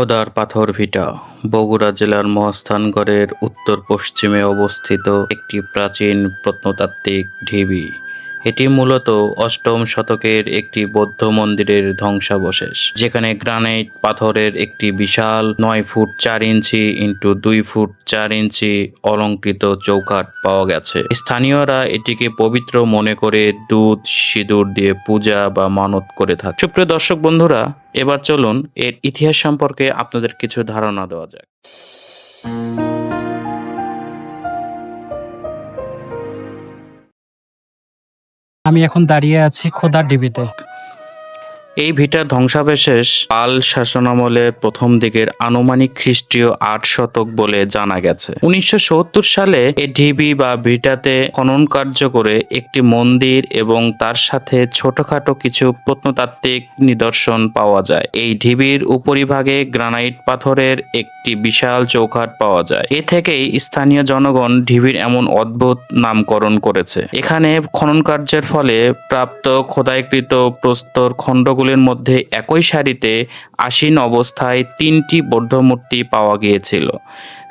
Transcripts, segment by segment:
খোদার পাথর ভিটা বগুড়া জেলার মহাস্থানগড়ের উত্তর পশ্চিমে অবস্থিত একটি প্রাচীন প্রত্নতাত্ত্বিক ঢিবি। এটি মূলত অষ্টম শতকের একটি বৌদ্ধ মন্দিরের ধ্বংসাবশেষ, যেখানে গ্রানাইট পাথরের একটি বিশাল 9 ফুট 4 ইঞ্চি ইন্টু 2 ফুট 4 ইঞ্চি অলংকৃত চৌকাঠ পাওয়া গেছে। স্থানীয়রা এটিকে পবিত্র মনে করে দুধ সিঁদুর দিয়ে পূজা বা মানত করে থাকে। সুপ্রিয় দর্শক বন্ধুরা, এবার চলুন এর ইতিহাস সম্পর্কে আপনাদের কিছু ধারণা দেওয়া যাক। আমি এখন দাঁড়িয়ে আছি খোদার ঢিবিতে। এই ভিটার ধ্বংসাবশেষ পাল শাসনামলের প্রথম দিকের আনুমানিক খ্রিস্টীয় 8 শতক বলে জানা গেছে। 1970 সালে এই ঢিবি বা ভিটাতে খনন কার্য করে একটি মন্দির এবং তার সাথে ছোটখাটো কিছু প্রত্নতাত্ত্বিক নিদর্শন পাওয়া যায়। এই ঢিবির উপরিভাগে গ্রানাইট পাথরের একটি বিশাল চৌকাঠ পাওয়া যায়। এ থেকেই স্থানীয় জনগণ ঢিবির এমন অদ্ভুত নামকরণ করেছে। এখানে খনন কার্যের ফলে প্রাপ্ত খোদাইকৃত প্রস্তর খণ্ডগুলির মধ্যে একই সারিতে আসীন অবস্থায় 3টি বৌদ্ধ মূর্তি পাওয়া গিয়েছিল,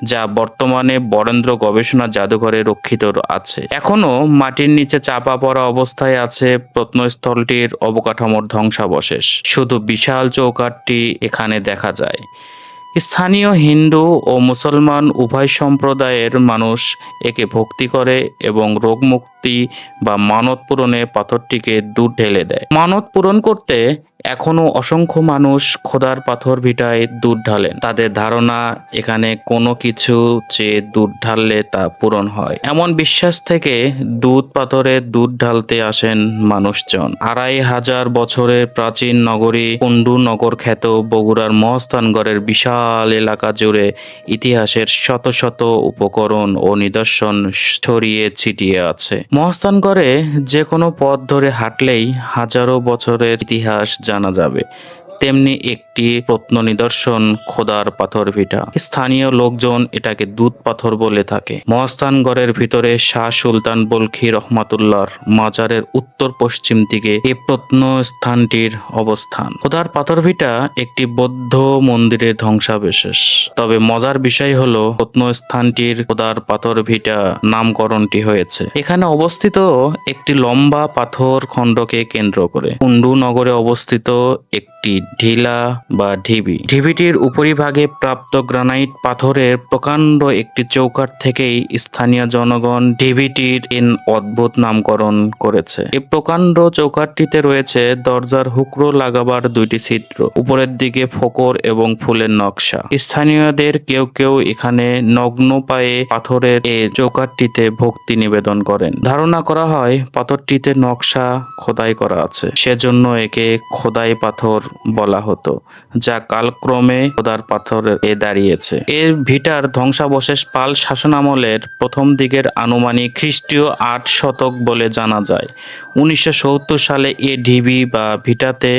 যা বর্তমানে বরেন্দ্র গবেষণা জাদুঘরে রক্ষিত আছে। এখনো মাটির নিচে চাপা পড়া অবস্থায় আছে প্রত্নস্থলটির অবকাঠামোর ধ্বংসাবশেষ। শুধু বিশাল চৌকাঠটি এখানে দেখা যায়। স্থানীয় হিন্দু ও মুসলমান উভয় সম্প্রদায়ের মানুষ একে ভক্তি করে এবং রোগমুক্তি বা মানত পূরণে পাথরটিকে দুধ ঢেলে দেয়। মানত পূরণ করতে এখনো অসংখ্য মানুষ খোদার পাথর ভিটায় দুধ ঢালেন। তাদের ধারণা এখানে কোনো কিছু চেয়ে দুধ ঢাললে তা পূরণ হয়। এমন বিশ্বাস থেকে পাথরে দুধ ঢালতে আসেন মানুষজন। 2500 বছরের প্রাচীন নগরী কুন্ডু নগর খ্যাত বগুড়ার মহাস্থানগড়ের বিশাল এলাকা জুড়ে ইতিহাসের শত শত উপকরণ ও নিদর্শন ছড়িয়ে ছিটিয়ে আছে। মহাস্থানগড়ে যে কোনো পথ ধরে হাঁটলেই হাজারো বছরের ইতিহাস জানা যাবে। তেমনি একটি প্রত্ন নিদর্শন খোদার পাথর ভিটা। স্থানীয় লোকজন এটাকে দুধ পাথর বলে থাকে। মহাস্থানগড়ের ভিতরে শাহ সুলতান বলখি রহমাতুল্লাহর মাজারের উত্তর পশ্চিম দিকে এই প্রত্নস্থানটির অবস্থান। খোদার পাথর ভিটা একটি বৌদ্ধ মন্দিরের ধ্বংসাবশেষ। তবে মজার বিষয় হলো প্রত্নস্থানটির খোদার পাথর ভিটা নামকরণটি হয়েছে এখানে অবস্থিত একটি লম্বা পাথর খণ্ডকে কেন্দ্র করে। কুন্ডু নগরে অবস্থিত একটি ঢিলা বা ঢিবি। ঢিবিটির উপরিভাগে প্রাপ্ত গ্রানাইট পাথরের প্রকাণ্ড একটি চৌকাঠ থেকেই স্থানীয় জনগণ ঢিবিটির অদ্ভুত নামকরণ করেছে। এই প্রকাণ্ড চৌকাঠটিতে রয়েছে দরজার হুকরো লাগাবার 2টি ছিদ্র, উপরের দিকে ফোকর এবং ফুলের নকশা। স্থানীয়দের কেউ কেউ এখানে নগ্ন পায়ে পাথরের এই চৌকাঠটিতে ভক্তি নিবেদন করেন। ধারণা করা হয় পাথরটিতে নকশা খোদাই করা আছে, সেজন্য একে খোদাই পাথর বলা হতো, যা কালক্রমে খোদার পাথরে দাঁড়িয়েছে। এর ভিটার ধ্বংসাবশেষ পাল শাসনামলের প্রথম দিকের আনুমানিক খ্রিস্টীয় 8 শতক বলে জানা যায়। 1970 সালে এ ঢিবি বা ভিটাতে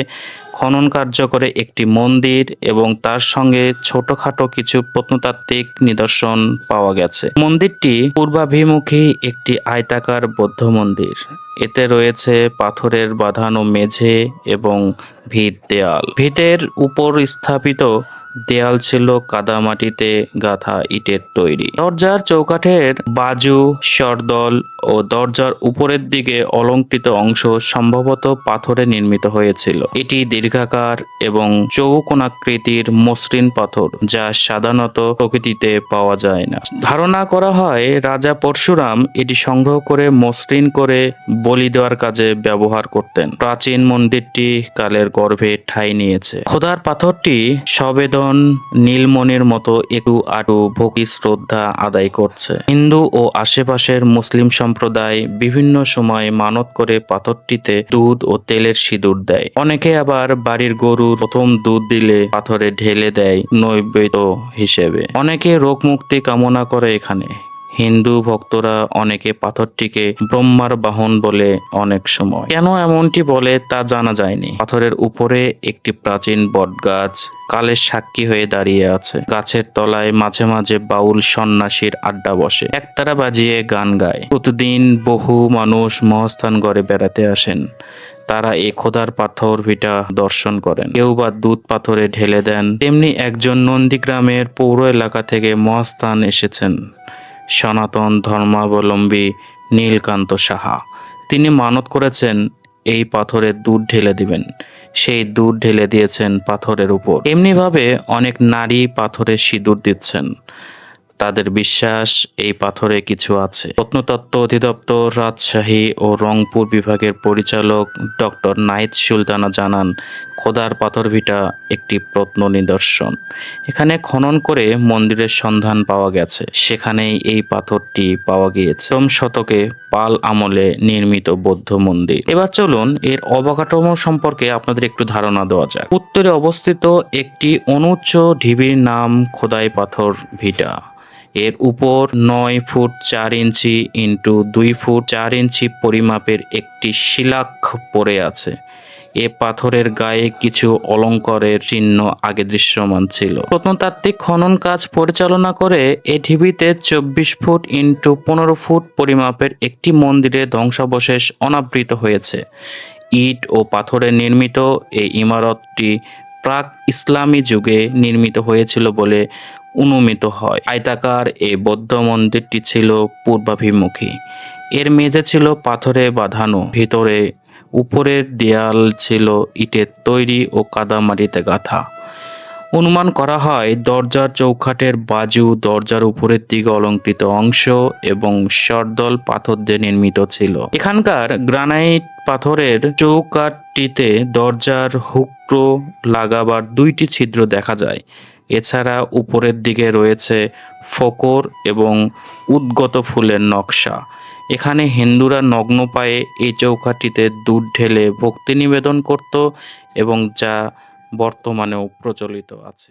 খনন কার্য করে একটি মন্দির এবং তার সঙ্গে ছোটখাটো কিছু প্রত্নতাত্ত্বিক নিদর্শন পাওয়া গেছে। মন্দিরটি পূর্বাভিমুখী একটি আয়তাকার বৌদ্ধ মন্দির। এতে রয়েছে পাথরের বাঁধানো মেঝে এবং ভিত দেয়াল। ভিতের উপর স্থাপিত দেয়াল ছিল কাদামাটিতে গাঁথা ইটের তৈরি। দরজার চৌকাঠের বাজু, সরদল ও দরজার উপরের দিকে অলংকৃত অংশ সম্ভবত পাথরে নির্মিত হয়েছিল। এটি দীর্ঘাকার এবং চৌকোনাকৃতির মসৃণ পাথর, যা সাধারণত প্রকৃতিতে পাওয়া যায় না। ধারণা করা হয় রাজা পরশুরাম এটি সংগ্রহ করে মসৃণ করে বলি দেওয়ার কাজে ব্যবহার করতেন। প্রাচীন মন্দিরটি কালের গর্ভে ঠাঁই নিয়েছে। খোদার পাথরটি সবেদন নীলমণির মতো একটু আটু ভক্তি শ্রদ্ধা আদায় করছে। হিন্দু ও আশেপাশের মুসলিম সম্প্রদায় বিভিন্ন সময় মানত করে পাথরটিতে দুধ ও তেলের সিঁদুর দেয়। অনেকে আবার বাড়ির গরুর প্রথম দুধ দিলে পাথরে ঢেলে দেয় নৈবেদ্য হিসেবে। অনেকে রোগ মুক্তি কামনা করে এখানে। হিন্দু ভক্তরা অনেকে পাথরটিকে ব্রহ্মার বাহন বলে অনেক সময়। কেন এমনটি বলে তা জানা যায়নি। পাথরের উপরে একটি প্রাচীন বটগাছ কালের সাক্ষী হয়ে দাঁড়িয়ে আছে। গাছের তলায় মাঝে মাঝে বাউল সন্ন্যাসীর আড্ডা বসে, একতারা বাজিয়ে গান গায়। প্রতিদিন বহু মানুষ মহাস্থানগড়ে বেড়াতে আসেন। তারা এই খোদার পাথর ভিটা দর্শন করেন। কেউ বা দুধ পাথরে ঢেলে দেন। তেমনি একজন নন্দীগ্রামের পৌর এলাকা থেকে মহাস্থান এসেছেন সনাতন ধর্মাবলম্বী নীলকান্ত সাহা। তিনি মানত করেছেন এই পাথরে দুধ ঢেলে দিবেন। সেই দুধ ঢেলে দিয়েছেন পাথরের উপর। এমনিভাবে অনেক নারী পাথরে সিঁদুর দিচ্ছেন। তাদের বিশ্বাস এই পাথরে কিছু আছে। প্রত্নতত্ত্ব অধিদপ্তর রাজশাহী ও রংপুর বিভাগের পরিচালক ডক্টর নাহিদ সুলতানা জানান, খোদার পাথর ভিটা একটি প্রত্ন নিদর্শন। এখানে খনন করে মন্দিরের সন্ধান পাওয়া গেছে। সেখানেই এই পাথরটি পাওয়া গিয়েছে। প্রথম শতকে পাল আমলে নির্মিত বৌদ্ধ মন্দির। এবার চলুন এর অবকাঠামো সম্পর্কে আপনাদের একটু ধারণা দেওয়া যাক। উত্তরে অবস্থিত একটি অনুচ্চ ঢিবির নাম খোদাই পাথর ভিটা। এর উপর 9 ফুট 4 ইঞ্চি ইন্টু 2 ফুট 4 ইঞ্চি পরিমাপের একটি শিলাক্ষ পড়ে আছে। এ পাথরের গায়ে কিছু অলঙ্কারের চিহ্ন আগে দৃশ্যমান ছিল। প্রত্নতাত্ত্বিক খনন কাজ পরিচালনা করে এ ঢিবিতে 24 ফুট ইন্টু 15 ফুট পরিমাপের একটি মন্দিরের ধ্বংসাবশেষ অনাবৃত হয়েছে। ইট ও পাথরে নির্মিত এই ইমারতটি প্রাক ইসলামী যুগে নির্মিত হয়েছিল বলে অনুমিত হয়। আয়তাকার এই বৌদ্ধ মন্দিরটি ছিল পূর্বাভিমুখী। এর মেঝে ছিল পাথরে বাঁধানো। ভিতরে উপরের দেয়াল ছিল ইটের তৈরি ও কাদামাটিতে গাঁথা। অনুমান করা হয় দরজার চৌখাটের বাজু, দরজার উপরের দিকে অলঙ্কৃত অংশ এবং সরদল পাথর দিয়ে নির্মিত ছিল। এখানকার গ্রানাইট পাথরের চৌকাঠটিতে দরজার হুকরো লাগাবার 2টি ছিদ্র দেখা যায়। এছাড়া উপরের দিকে রয়েছে ফকর এবং উদ্গত ফুলের নকশা। এখানে হিন্দুরা নগ্ন পায়ে এই চৌকাঠিতে দুধ ঢেলে ভক্তি নিবেদন করত এবং যা বর্তমানেও প্রচলিত আছে।